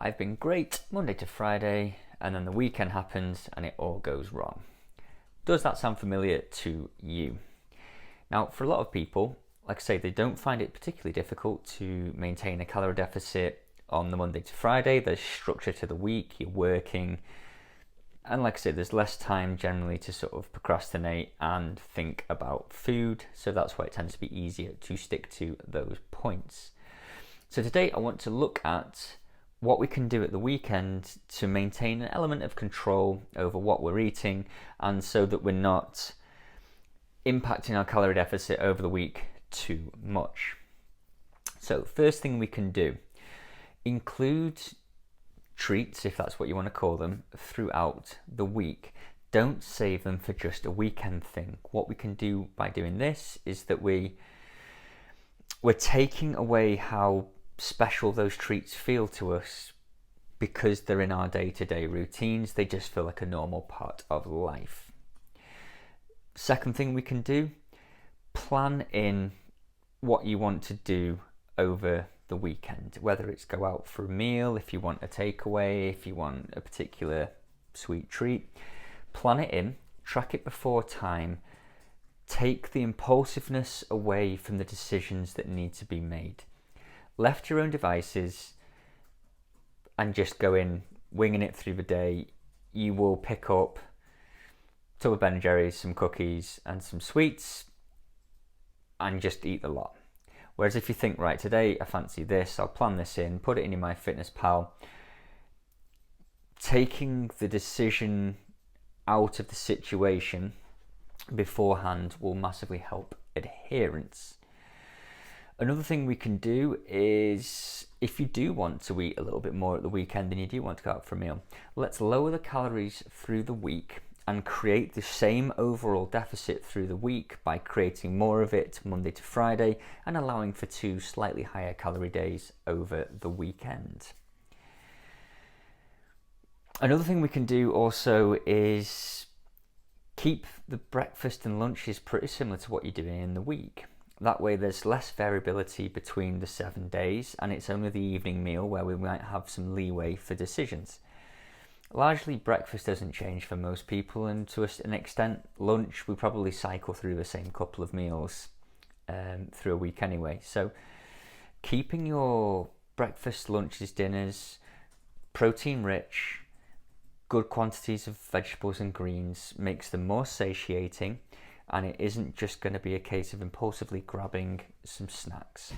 I've been great Monday to Friday, and then the weekend happens and it all goes wrong. Does that sound familiar to you? Now, for a lot of people, like I say, they don't find it particularly difficult to maintain a calorie deficit on the Monday to Friday. There's structure to the week, you're working, and like I said, there's less time generally to sort of procrastinate and think about food, so that's why it tends to be easier to stick to those points. So today I want to look at what we can do at the weekend to maintain an element of control over what we're eating, and so that we're not impacting our calorie deficit over the week too much. So first thing we can do, include treats, if that's what you want to call them, throughout the week. Don't save them for just a weekend thing. What we can do by doing this is that we're taking away how special those treats feel to us because they're in our day-to-day routines. They just feel like a normal part of life. Second thing we can do, plan in what you want to do over the weekend, whether it's go out for a meal, if you want a takeaway, if you want a particular sweet treat. Plan it in, track it before time, take the impulsiveness away from the decisions that need to be made. Left to your own devices and just go in winging it through the day, you will pick up a tub of Ben & Jerry's, some cookies and some sweets and just eat a lot. Whereas if you think, right, today I fancy this, I'll plan this in, put it in MyFitnessPal, taking the decision out of the situation beforehand will massively help adherence. Another thing we can do is, if you do want to eat a little bit more at the weekend and you do want to go out for a meal, let's lower the calories through the week and create the same overall deficit through the week by creating more of it Monday to Friday and allowing for 2 slightly higher calorie days over the weekend. Another thing we can do also is keep the breakfast and lunches pretty similar to what you're doing in the week. That way there's less variability between the 7 days, and it's only the evening meal where we might have some leeway for decisions. Largely breakfast doesn't change for most people, and to an extent lunch we probably cycle through the same couple of meals through a week anyway. So keeping your breakfast, lunches, dinners protein rich, good quantities of vegetables and greens makes them more satiating, and it isn't just going to be a case of impulsively grabbing some snacks.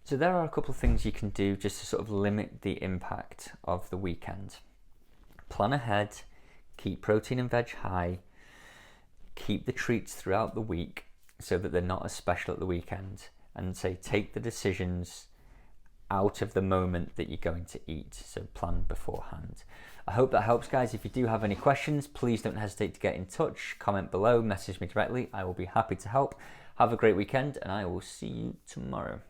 So there are a couple of things you can do just to sort of limit the impact of the weekend. Plan ahead, keep protein and veg high, keep the treats throughout the week so that they're not as special at the weekend, and say take the decisions out of the moment that you're going to eat, so plan beforehand. I hope that helps, guys. If you do have any questions, please don't hesitate to get in touch, comment below, message me directly. I will be happy to help. Have a great weekend and I will see you tomorrow.